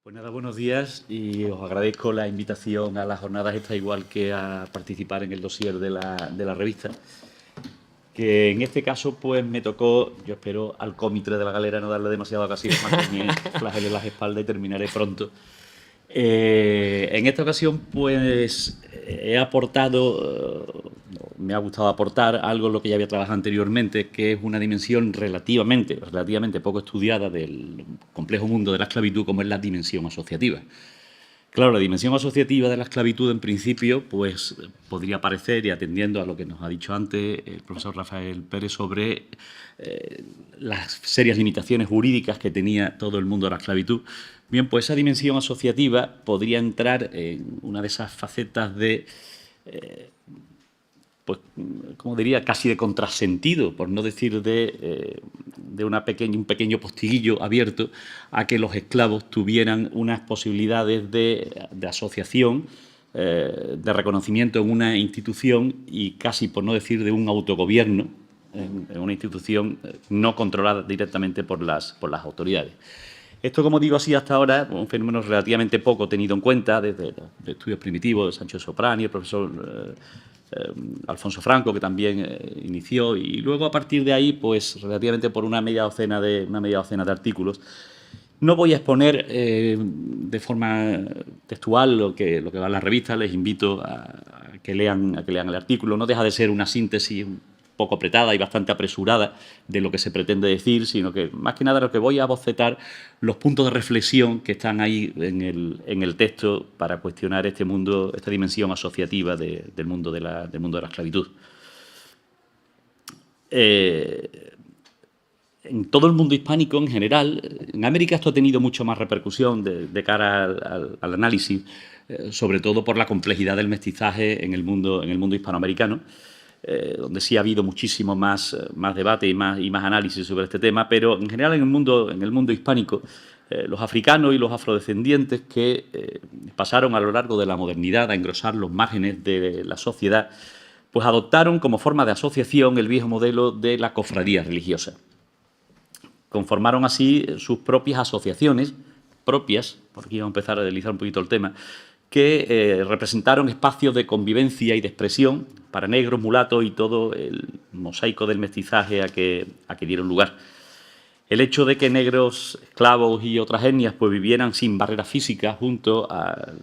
Pues nada, buenos días y os agradezco la invitación a las jornadas esta, igual que a participar en el dossier de la revista, que en este caso pues me tocó, yo espero al cómitre de la galera no darle demasiada ocasión más que me flagele las espaldas y terminaré pronto. En esta ocasión pues he aportado, me ha gustado aportar algo en lo que ya había trabajado anteriormente, que es una dimensión relativamente poco estudiada del complejo mundo de la esclavitud, como es la dimensión asociativa. Claro, la dimensión asociativa de la esclavitud, en principio, pues podría parecer, y atendiendo a lo que nos ha dicho antes el profesor Rafael Pérez sobre las serias limitaciones jurídicas que tenía todo el mundo de la esclavitud, bien, pues esa dimensión asociativa podría entrar en una de esas facetas de, pues, como diría, casi de contrasentido, por no decir de un pequeño postiguillo abierto a que los esclavos tuvieran unas posibilidades de asociación, de reconocimiento en una institución y casi, por no decir, de un autogobierno en una institución no controlada directamente por las autoridades. Esto, como digo, ha sido hasta ahora un fenómeno relativamente poco tenido en cuenta desde los estudios primitivos de Sancho Soprani, el profesor Alfonso Franco, que también inició, y luego a partir de ahí, pues relativamente por una media docena de artículos. No voy a exponer de forma textual lo que va en la revista, les invito a que lean el artículo. No deja de ser una síntesis un poco apretada y bastante apresurada de lo que se pretende decir, sino que más que nada lo que voy a bocetar los puntos de reflexión que están ahí en el texto para cuestionar este mundo, esta dimensión asociativa del mundo de la esclavitud. En todo el mundo hispánico en general, en América esto ha tenido mucho más repercusión de cara al análisis, sobre todo por la complejidad del mestizaje en el mundo hispanoamericano, donde sí ha habido muchísimo más debate y más análisis sobre este tema, pero en general en el mundo hispánico, los africanos y los afrodescendientes que pasaron a lo largo de la modernidad a engrosar los márgenes de la sociedad, pues adoptaron como forma de asociación el viejo modelo de la cofradía religiosa. Conformaron así sus propias asociaciones, propias, por aquí vamos a empezar a deslizar un poquito el tema, que representaron espacios de convivencia y de expresión para negros, mulatos y todo el mosaico del mestizaje a que dieron lugar. El hecho de que negros, esclavos y otras etnias pues vivieran sin barreras físicas junto al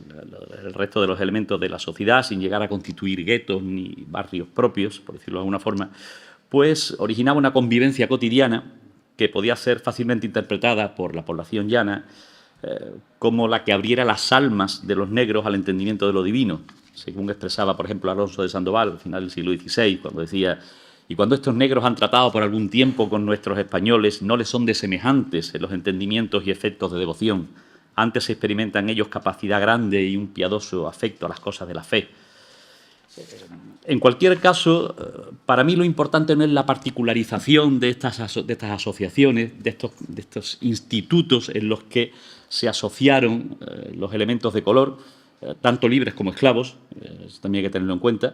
resto de los elementos de la sociedad, sin llegar a constituir guetos ni barrios propios, por decirlo de alguna forma, pues originaba una convivencia cotidiana que podía ser fácilmente interpretada por la población llana como la que abriera las almas de los negros al entendimiento de lo divino, según expresaba, por ejemplo, Alonso de Sandoval al final del siglo XVI, cuando decía: y cuando estos negros han tratado por algún tiempo con nuestros españoles, no les son desemejantes en los entendimientos y efectos de devoción. Antes experimentan ellos capacidad grande y un piadoso afecto a las cosas de la fe. En cualquier caso, para mí lo importante no es la particularización de estas asociaciones, de estos institutos en los que se asociaron los elementos de color, tanto libres como esclavos, eso también hay que tenerlo en cuenta,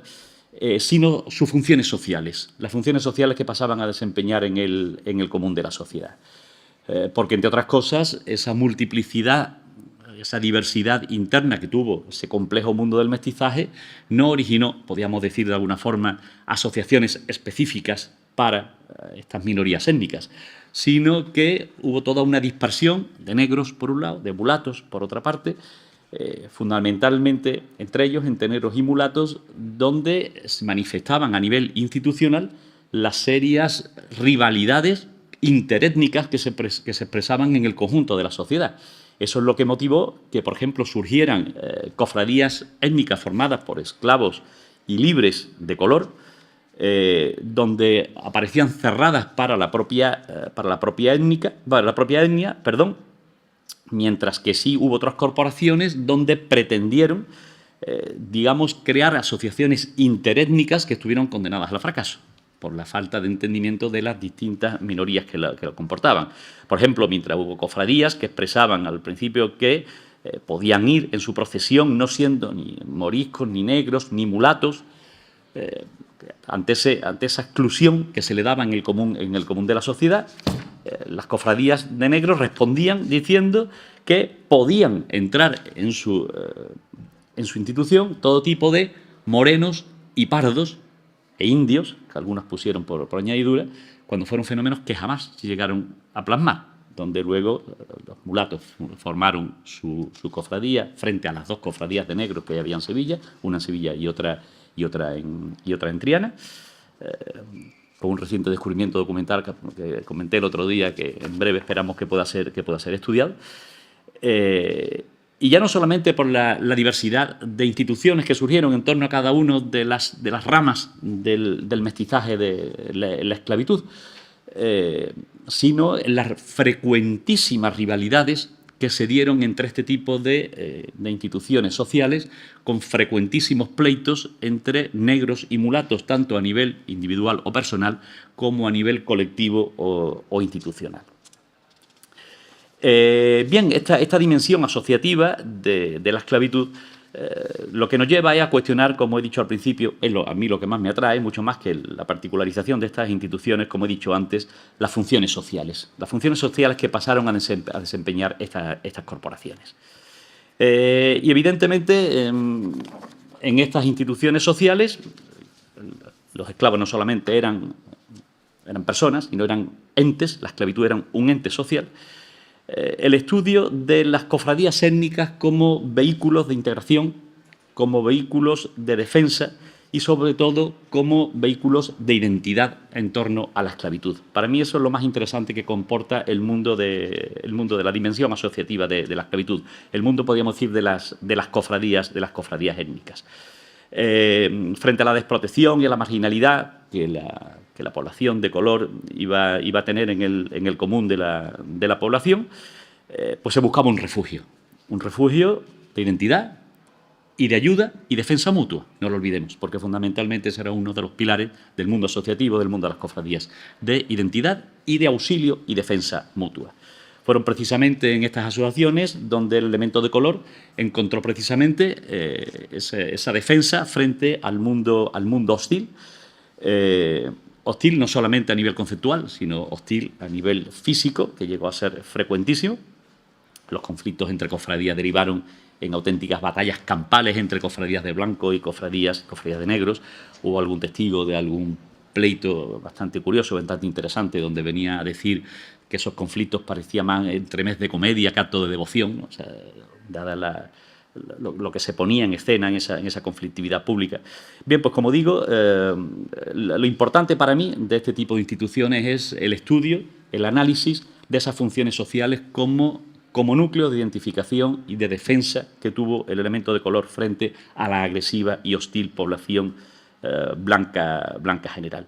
sino sus funciones sociales, las funciones sociales que pasaban a desempeñar en el común de la sociedad. Porque, entre otras cosas, esa multiplicidad, esa diversidad interna que tuvo ese complejo mundo del mestizaje no originó, podríamos decir de alguna forma, asociaciones específicas para estas minorías étnicas, sino que hubo toda una dispersión de negros por un lado, de mulatos por otra parte, fundamentalmente entre ellos, entre negros y mulatos, donde se manifestaban a nivel institucional las serias rivalidades interétnicas que se expresaban en el conjunto de la sociedad. Eso es lo que motivó que, por ejemplo, surgieran cofradías étnicas formadas por esclavos y libres de color, donde aparecían cerradas para la propia etnia, mientras que sí hubo otras corporaciones donde pretendieron, digamos, crear asociaciones interétnicas que estuvieron condenadas al fracaso por la falta de entendimiento de las distintas minorías que lo comportaban. Por ejemplo, mientras hubo cofradías que expresaban al principio que podían ir en su procesión no siendo ni moriscos, ni negros, ni mulatos, ante esa exclusión que se le daba en el común de la sociedad, las cofradías de negros respondían diciendo que podían entrar en su institución todo tipo de morenos y pardos e indios, que algunos pusieron por añadidura, cuando fueron fenómenos que jamás se llegaron a plasmar, donde luego los mulatos formaron su cofradía frente a las dos cofradías de negros que había en Sevilla, una en Sevilla y otra en Triana. Con un reciente descubrimiento documental que comenté el otro día, que en breve esperamos que pueda ser estudiado. Y ya no solamente por la diversidad de instituciones que surgieron en torno a cada una de las ramas del mestizaje de la esclavitud, sino en las frecuentísimas rivalidades que se dieron entre este tipo de instituciones sociales, con frecuentísimos pleitos entre negros y mulatos, tanto a nivel individual o personal como a nivel colectivo o institucional. Bien, esta dimensión asociativa de la esclavitud lo que nos lleva es a cuestionar, como he dicho al principio, a mí lo que más me atrae, mucho más que la particularización de estas instituciones, como he dicho antes, las funciones sociales que pasaron a desempeñar estas corporaciones. Y evidentemente, en estas instituciones sociales, los esclavos no solamente eran personas, sino eran entes, la esclavitud era un ente social. El estudio de las cofradías étnicas como vehículos de integración, como vehículos de defensa y, sobre todo, como vehículos de identidad en torno a la esclavitud. Para mí eso es lo más interesante que comporta el mundo de la dimensión asociativa de la esclavitud, el mundo, podríamos decir, de las cofradías étnicas. Frente a la desprotección y a la marginalidad que la población de color iba a tener en el común de la población, pues se buscaba un refugio de identidad y de ayuda y defensa mutua, no lo olvidemos, porque fundamentalmente ese era uno de los pilares del mundo asociativo, del mundo de las cofradías, de identidad y de auxilio y defensa mutua. Fueron precisamente en estas asociaciones donde el elemento de color encontró precisamente esa defensa frente al mundo hostil, hostil no solamente a nivel conceptual, sino hostil a nivel físico, que llegó a ser frecuentísimo. Los conflictos entre cofradías derivaron en auténticas batallas campales entre cofradías de blanco y cofradías de negros. Hubo algún testigo de algún pleito bastante curioso, bastante interesante, donde venía a decir que esos conflictos parecían más entremés de comedia que acto de devoción, ¿no? O sea, dada lo que se ponía en escena en esa conflictividad pública. Bien, pues como digo, lo importante para mí de este tipo de instituciones es el estudio, el análisis de esas funciones sociales como núcleo de identificación y de defensa que tuvo el elemento de color frente a la agresiva y hostil población blanca general.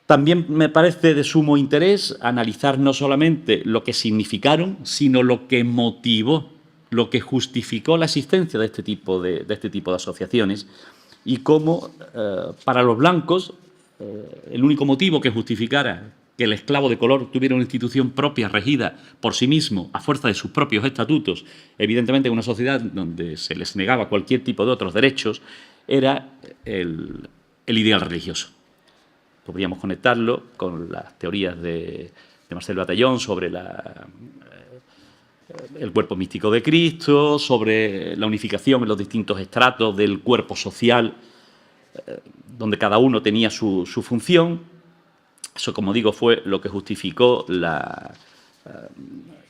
También me parece de sumo interés analizar no solamente lo que significaron, sino lo que motivó, lo que justificó la existencia de este tipo de asociaciones y cómo para los blancos el único motivo que justificara que el esclavo de color tuviera una institución propia regida por sí mismo a fuerza de sus propios estatutos, evidentemente en una sociedad donde se les negaba cualquier tipo de otros derechos, era el ideal religioso. Podríamos conectarlo con las teorías de Marcel Batallón sobre el cuerpo místico de Cristo, sobre la unificación en los distintos estratos del cuerpo social, donde cada uno tenía su función. Eso, como digo, fue lo que justificó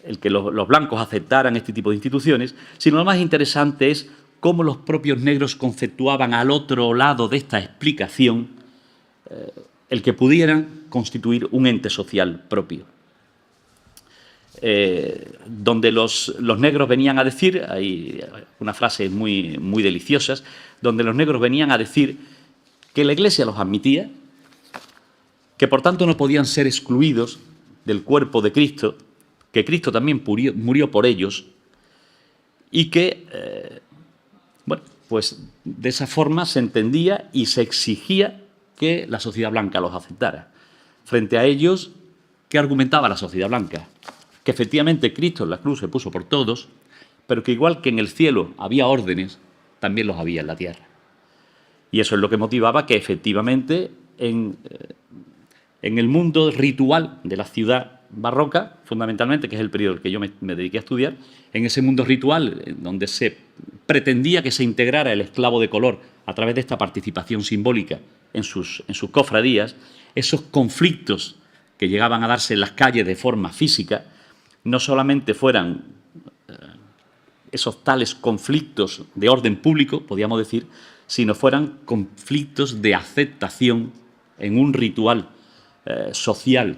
el que los blancos aceptaran este tipo de instituciones, sino lo más interesante es cómo los propios negros conceptuaban al otro lado de esta explicación el que pudieran constituir un ente social propio. Donde los negros venían a decir, hay unas frases muy deliciosas, donde los negros venían a decir que la Iglesia los admitía, que por tanto no podían ser excluidos del cuerpo de Cristo, que Cristo también murió por ellos y que, bueno, pues de esa forma se entendía y se exigía que la sociedad blanca los aceptara. Frente a ellos, ¿qué argumentaba la sociedad blanca? Que efectivamente Cristo en la cruz se puso por todos, pero que igual que en el cielo había órdenes, también los había en la tierra. Y eso es lo que motivaba que efectivamente en el mundo ritual de la ciudad barroca, fundamentalmente, que es el periodo que yo me dediqué a estudiar, en ese mundo ritual donde se pretendía que se integrara el esclavo de color a través de esta participación simbólica en sus cofradías, esos conflictos que llegaban a darse en las calles de forma física, no solamente fueran esos tales conflictos de orden público, podríamos decir, sino fueran conflictos de aceptación en un ritual social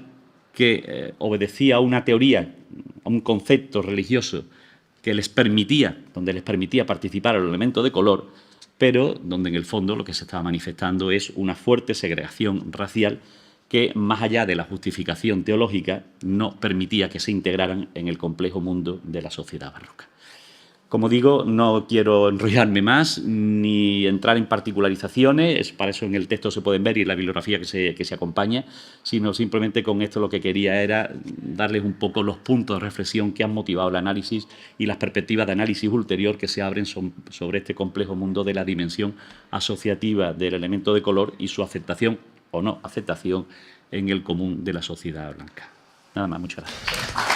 que obedecía a una teoría, a un concepto religioso que les permitía, donde les permitía participar al elemento de color, pero donde en el fondo lo que se estaba manifestando es una fuerte segregación racial que, más allá de la justificación teológica, no permitía que se integraran en el complejo mundo de la sociedad barroca. Como digo, no quiero enrollarme más ni entrar en particularizaciones, para eso en el texto se pueden ver y en la bibliografía que se acompaña, sino simplemente con esto lo que quería era darles un poco los puntos de reflexión que han motivado el análisis y las perspectivas de análisis ulterior que se abren sobre este complejo mundo de la dimensión asociativa del elemento de color y su aceptación o no aceptación en el común de la sociedad blanca. Nada más, muchas gracias.